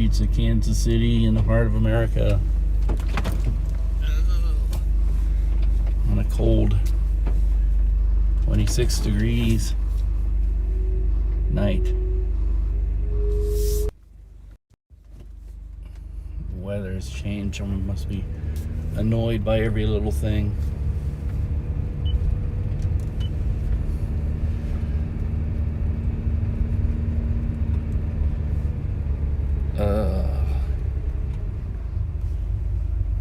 streets of Kansas City in the heart of America on a cold 26 degrees night. The weather has changed. Someone must be annoyed by every little thing.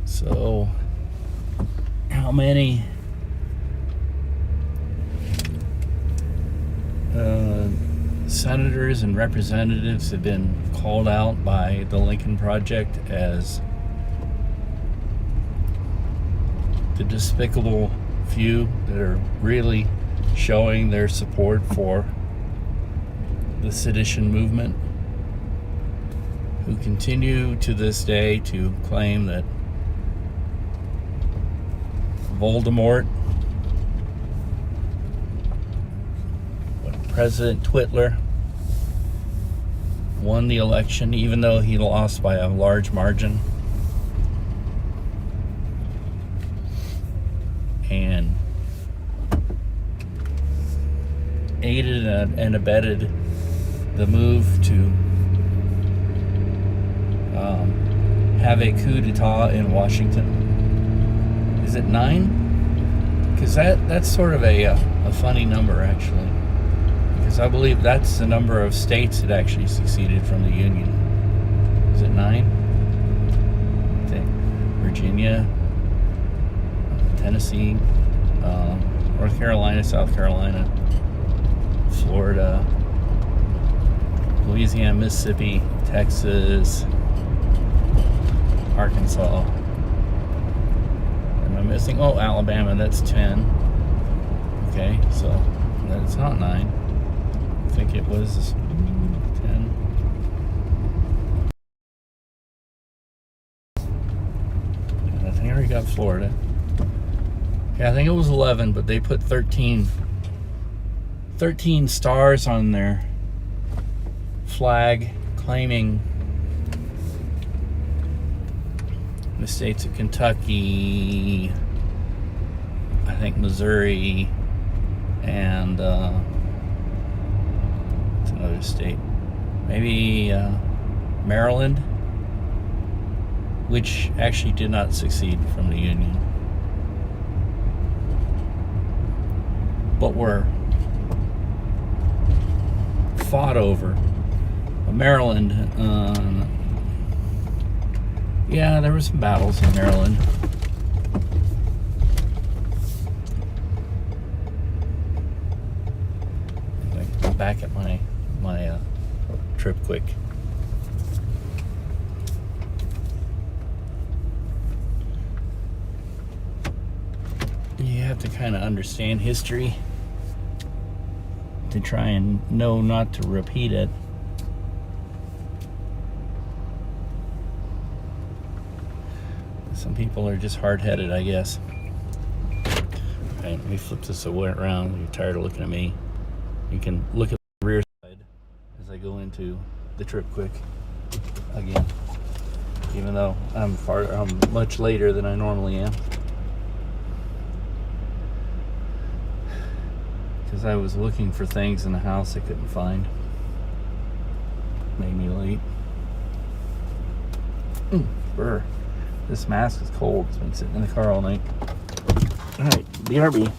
So, how many senators and representatives have been called out by the Lincoln Project as the despicable few that are really showing their support for the sedition movement, who continue to this day to claim that Voldemort, President Twitler, won the election even though he lost by a large margin, and aided and abetted the move to have a coup d'etat in Washington. Is it 9? Because that's sort of a funny number, actually. Because I believe that's the number of states that actually seceded from the Union. Is it 9? I think Virginia, Tennessee, North Carolina, South Carolina, Florida, Louisiana, Mississippi, Texas, Arkansas. Am I missing? Oh, Alabama, that's 10. Okay, so that's not 9. I think it was 10. I think I already got Florida. Yeah, I think it was 11, but they put 13 stars on their flag claiming the states of Kentucky, I think Missouri, and it's another state, maybe Maryland, which actually did not secede from the Union, but were fought over. Maryland, yeah, there were some battles in Maryland. I'm back at my trip quick. You have to kind of understand history to try and know not to repeat it. Some people are just hard-headed, I guess. Okay, let me flip this around. You're tired of looking at me. You can look at the rear side as I go into the trip quick again, even though I'm much later than I normally am, because I was looking for things in the house I couldn't find. Made me late. Brr. This mask is cold. It's been sitting in the car all night. All right, BRB.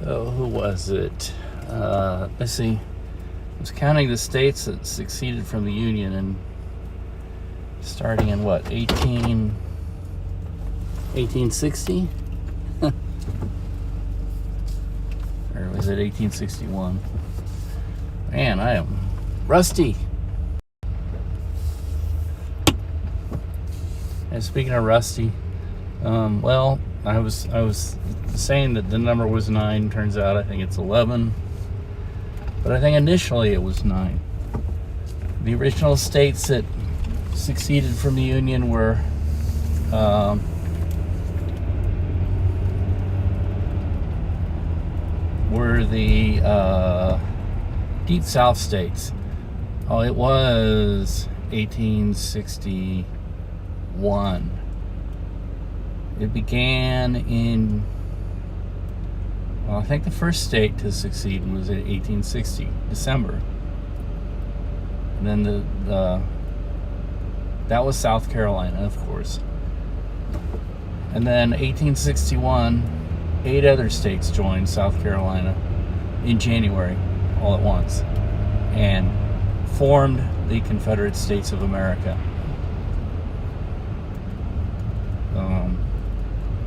So who was it? Let's see. I was counting the states that seceded from the Union, and starting in what, 1860? Or was it 1861? Man, I am rusty. And speaking of rusty, well, I was saying that the number was 9. Turns out I think it's 11. But I think initially it was 9. The original states that seceded from the Union were the Deep South states. Oh, it was 1861. It began in, well, I think the first state to succeed was in 1860, December. And then that was South Carolina, of course. And then 1861, 8 other states joined South Carolina in January, all at once, and formed the Confederate States of America.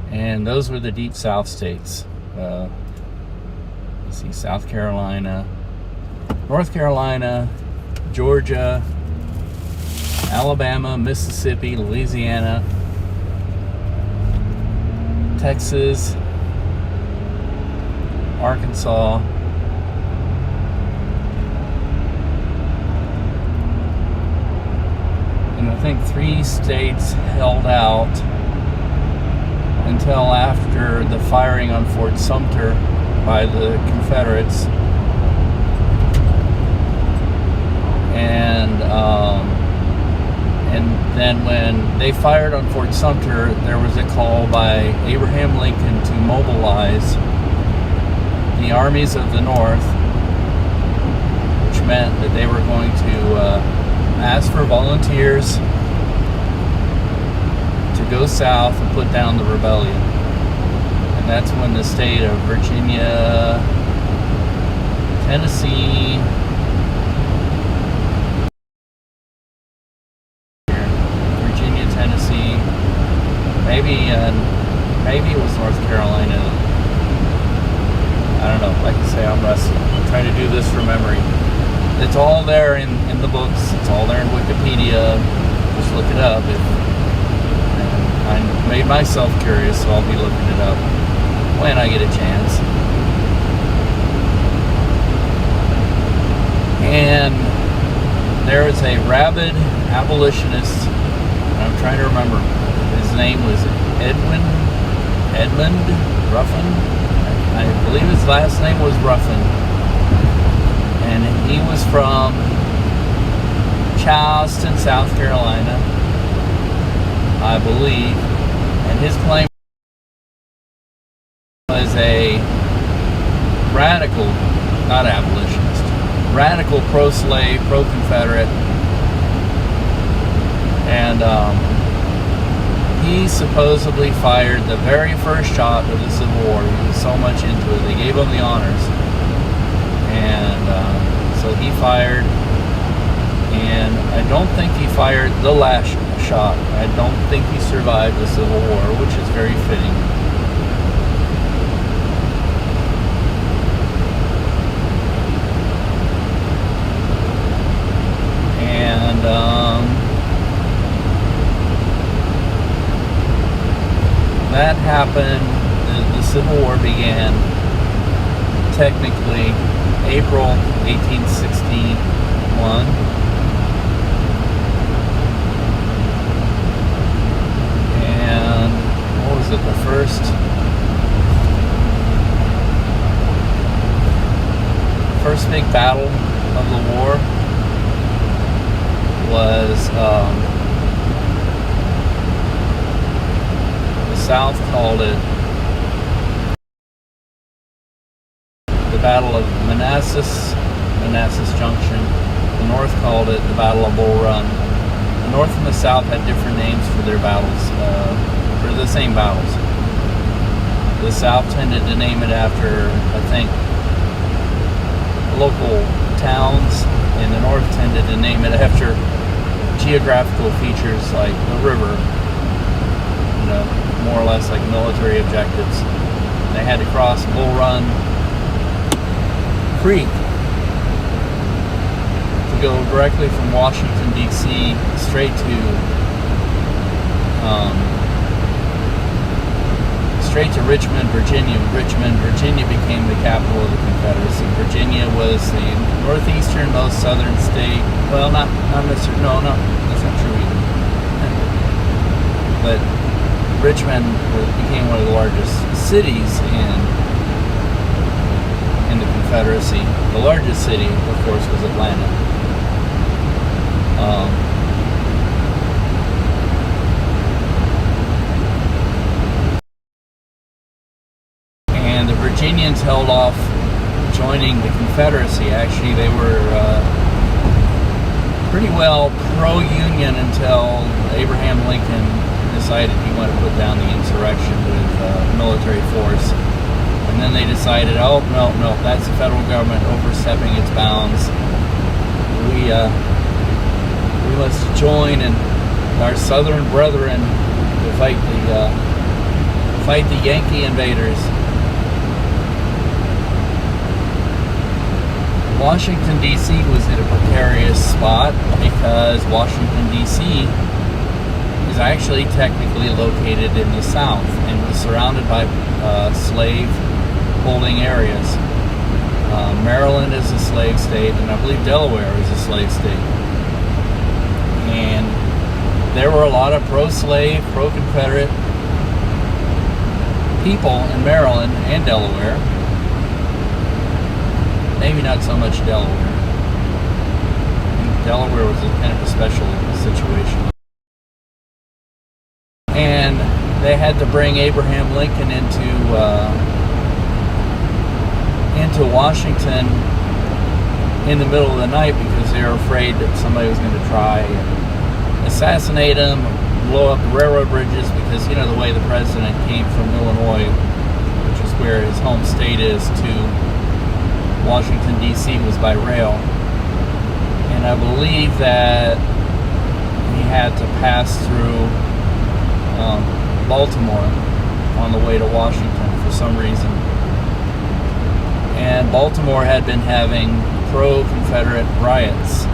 And those were the Deep South states. Let's see, South Carolina, North Carolina, Georgia, Alabama, Mississippi, Louisiana, Texas, Arkansas, and I think 3 states held out until after the firing on Fort Sumter by the Confederates. And then when they fired on Fort Sumter, there was a call by Abraham Lincoln to mobilize the armies of the North, which meant that they were going to ask for volunteers to go south and put down the rebellion. And that's when the state of Virginia, Tennessee, maybe it was North Carolina. I don't know. Like I say, I'm rusty. I'm trying to do this from memory. It's all there in the books. It's all there in Wikipedia. Just look it up. I made myself curious, so I'll be looking it up when I get a chance. And there was a rabid abolitionist, and I'm trying to remember. His name was Edmund Ruffin. I believe his last name was Ruffin. And he was from Charleston, South Carolina, I believe. And his claim was a radical, not abolitionist, radical pro-slave, pro-Confederate. And he supposedly fired the very first shot of the Civil War. He was so much into it. They gave him the honors. And so he fired. And I don't think he fired the last shot. I don't think he survived the Civil War, which is very fitting. And that happened. The Civil War began technically April 1861. And what was it? The first big battle of the war was the South called it the Battle of Manassas Junction. The North called it the Battle of Bull Run. The North and the South had different names for their battles, for the same battles. The South tended to name it after, I think, local towns, and the North tended to name it after geographical features like the river, more or less like military objectives. They had to cross Bull Run Creek to go directly from Washington, D.C. straight to Richmond, Virginia. Richmond, Virginia became the capital of the Confederacy. Virginia was the northeasternmost southern state. Well, not necessarily. No, that's not true either. But Richmond became one of the largest cities in the Confederacy. The largest city, of course, was Atlanta. And the Virginians held off joining the Confederacy. Actually, they were pretty well pro-Union until Abraham Lincoln decided he wanted to put down the insurrection with military force. And then they decided, oh, no, that's the federal government overstepping its bounds. We must join and our southern brethren to fight the Yankee invaders. Washington, D.C. was in a precarious spot because Washington, D.C. is actually technically located in the South and was surrounded by slave-holding areas. Maryland is a slave state, and I believe Delaware is a slave state. And there were a lot of pro-slave, pro-Confederate people in Maryland and Delaware. Maybe not so much Delaware. Delaware was kind of a special situation. And they had to bring Abraham Lincoln into Washington in the middle of the night because they were afraid that somebody was going to try and assassinate him, blow up the railroad bridges, because the way the president came from Illinois, which is where his home state is, to Washington, D.C. was by rail. And I believe that he had to pass through Baltimore on the way to Washington for some reason. And Baltimore had been having pro-Confederate riots.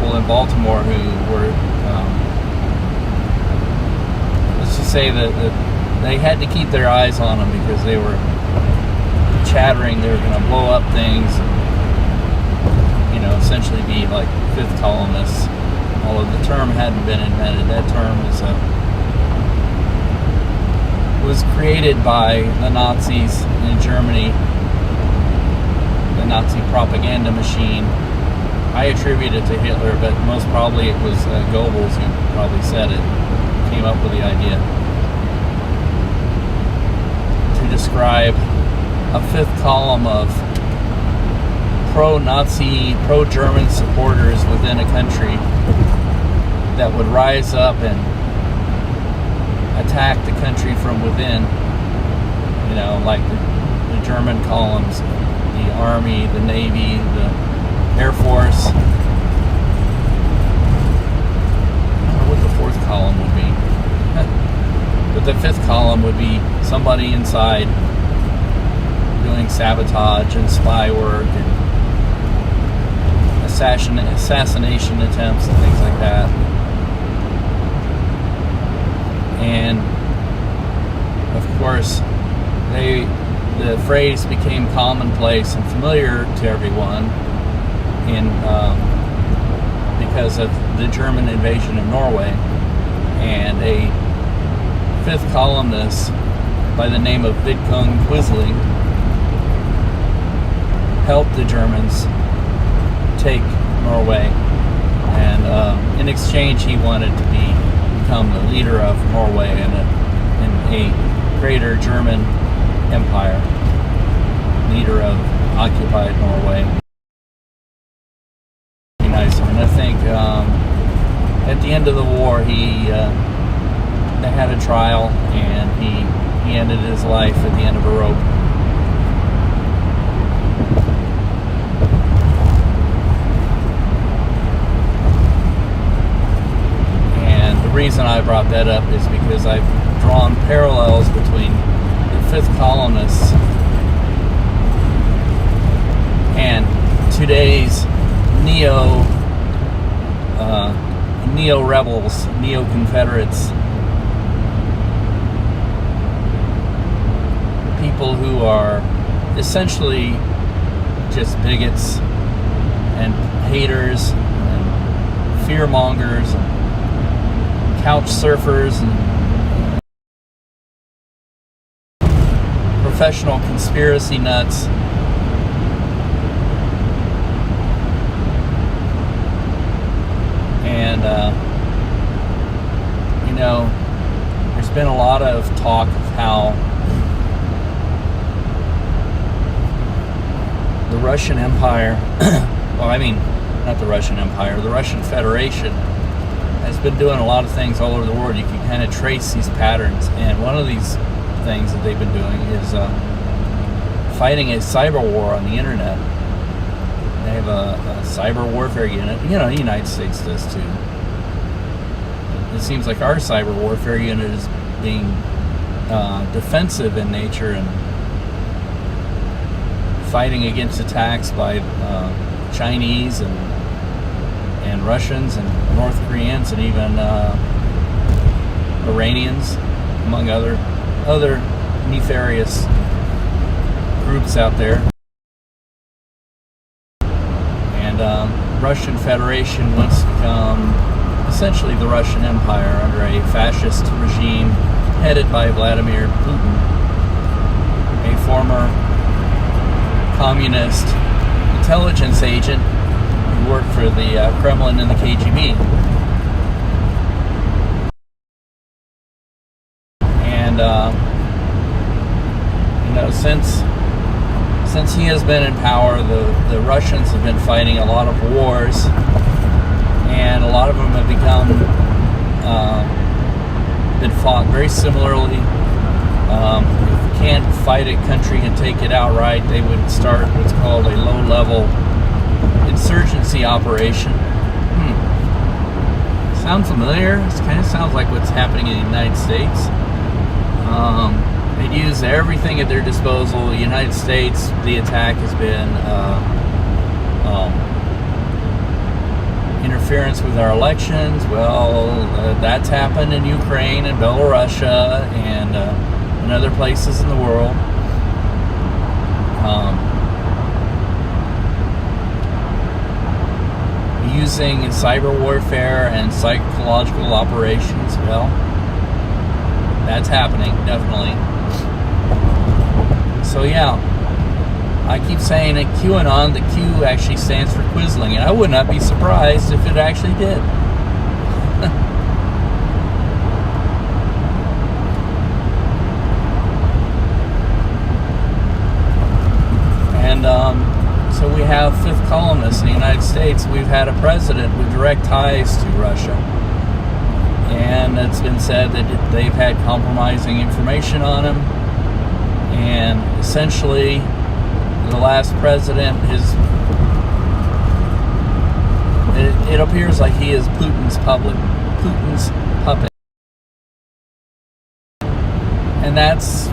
People in Baltimore who were, let's just say that they had to keep their eyes on them because they were chattering they were going to blow up things, essentially be like fifth columnists. Although the term hadn't been invented, that term was created by the Nazis in Germany, the Nazi propaganda machine. I attribute it to Hitler, but most probably it was Goebbels who probably said it, came up with the idea to describe a fifth column of pro-Nazi, pro-German supporters within a country that would rise up and attack the country from within, like the German columns, the Army, the Navy, the Air Force. I don't know what the fourth column would be. But the fifth column would be somebody inside doing sabotage and spy work and assassination attempts and things like that. And of course, the phrase became commonplace and familiar to everyone because of the German invasion of Norway. And a fifth columnist by the name of Vidkun Quisling helped the Germans take Norway, and in exchange he wanted to become the leader of Norway in a greater German empire, leader of occupied Norway. Be nice. And I think at the end of the war he they had a trial, and he ended his life at the end of a rope. And the reason I brought that up is because I've drawn parallels between the fifth columnists and today's neo-rebels, neo-Confederates, people who are essentially just bigots and haters and fear-mongers and couch surfers and professional conspiracy nuts. And there's been a lot of talk of how the Russian Empire, well, I mean, not the Russian Empire, the Russian Federation has been doing a lot of things all over the world. You can kind of trace these patterns, and one of these things that they've been doing is fighting a cyber war on the internet. They have a cyber warfare unit. The United States does too. It seems like our cyber warfare unit is being defensive in nature and fighting against attacks by Chinese and Russians and North Koreans and even Iranians, among other nefarious groups out there. Russian Federation wants to become essentially the Russian Empire under a fascist regime headed by Vladimir Putin, a former communist intelligence agent who worked for the Kremlin and the KGB. And since he has been in power, the Russians have been fighting a lot of wars, and a lot of them have been fought very similarly. If you can't fight a country and take it outright, they would start what's called a low-level insurgency operation. Sound familiar? It kind of sounds like what's happening in the United States. They'd use everything at their disposal. The United States, the attack has been interference with our elections. Well, that's happened in Ukraine and Belarus and in other places in the world. Using cyber warfare and psychological operations, well, that's happening, definitely. So yeah, I keep saying that QAnon, the Q actually stands for Quisling, and I would not be surprised if it actually did. And so we have fifth columnists in the United States. We've had a president with direct ties to Russia. And it's been said that they've had compromising information on him. And essentially, the last president it appears like he is Putin's puppet. And that's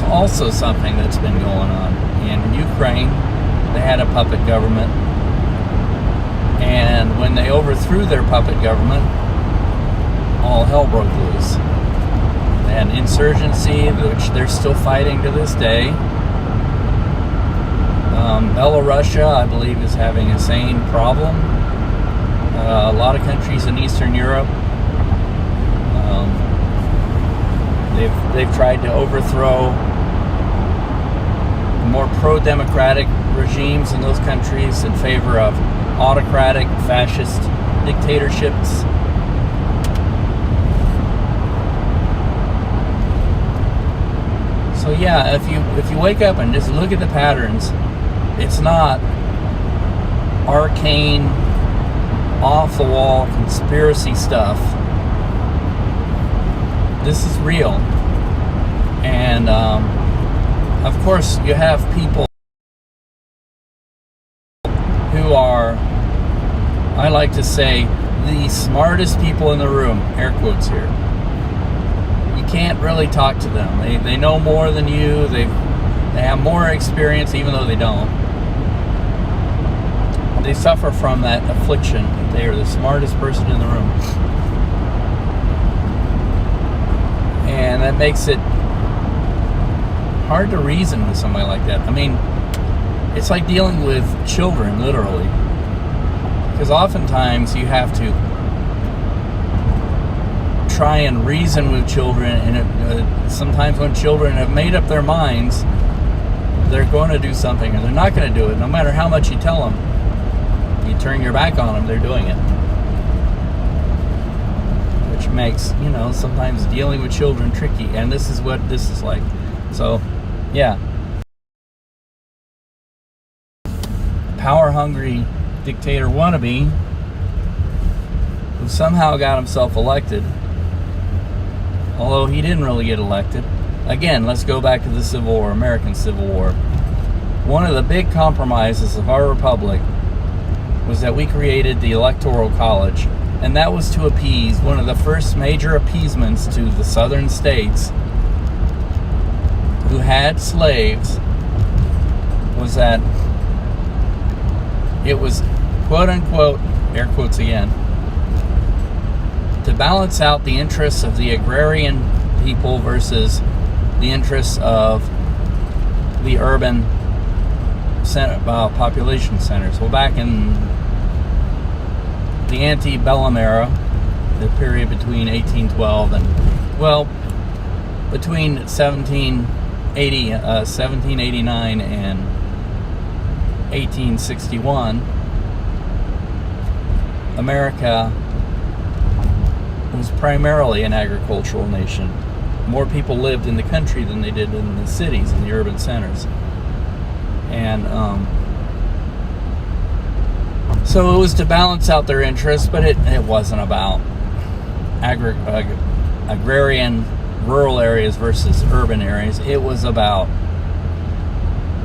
also something that's been going on. In Ukraine, they had a puppet government. And when they overthrew their puppet government, all hell broke loose. They had an insurgency, which they're still fighting to this day. Belarus, I believe, is having the same problem. A lot of countries in Eastern Europe, they've tried to overthrow more pro-democratic regimes in those countries in favor of autocratic, fascist dictatorships. So yeah, if you wake up and just look at the patterns, it's not arcane off-the-wall conspiracy stuff. This is real. And, of course, you have people who are, I like to say, the smartest people in the room, air quotes here. You can't really talk to them. They know more than you. They have more experience, even though they don't. They suffer from that affliction. They are the smartest person in the room. And that makes it hard to reason with somebody like that. I mean, it's like dealing with children, literally. Because oftentimes you have to try and reason with children, and sometimes when children have made up their minds, they're going to do something, and they're not going to do it, no matter how much you tell them. You turn your back on them, they're doing it. Which makes, sometimes dealing with children tricky, and this is what this is like. So, yeah. Power-hungry dictator wannabe who somehow got himself elected, although he didn't really get elected. Again, let's go back to the Civil War, American Civil War. One of the big compromises of our republic was that we created the Electoral College, and that was to appease, one of the first major appeasements to the southern states who had slaves, was that it was, quote unquote, air quotes again, to balance out the interests of the agrarian people versus the interests of the urban population centers. Well, back in the antebellum era, the period between 1812 and, between 1789 and 1861, America was primarily an agricultural nation. More people lived in the country than they did in the cities, in the urban centers. And so it was to balance out their interests, but it wasn't about agrarian rural areas versus urban areas. It was about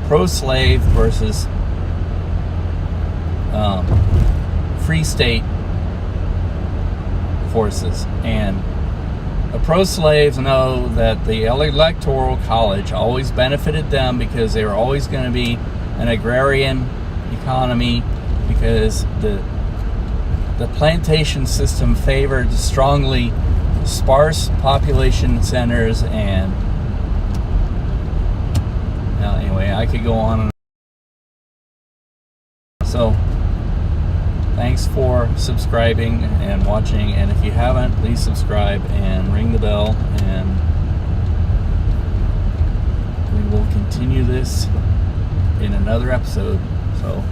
pro-slave versus free state forces. And the pro-slaves know that the Electoral College always benefited them because they were always going to be an agrarian economy, because the plantation system favored strongly sparse population centers. And anyway, I could go on and so thanks for subscribing and watching, and if you haven't, please subscribe and ring the bell, and we will continue this in another episode. So